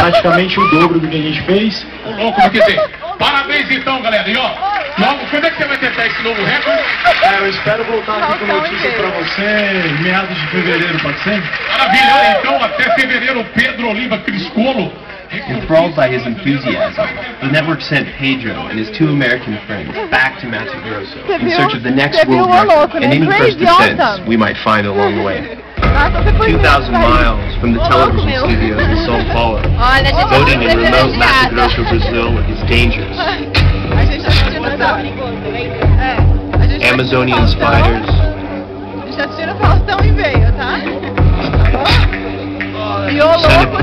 praticamente o dobro do que a gente fez. Louco, quer dizer, parabéns então, galera. E ó, logo, quando é que você vai tentar esse novo recorde? Eu espero voltar aqui com notícia pra você em meados de fevereiro, pode ser? Maravilha, olha, então até fevereiro o Pedro Oliva Criscolo. Enthralled by his enthusiasm, the network sent Pedro and his 2 American friends back to Mato Grosso in search of the next world record and any first descents we might find along the way. 2,000 miles from the television studios in São Paulo, voting in remote Mato Grosso, Brazil is dangerous. Amazonian spiders. E o louco,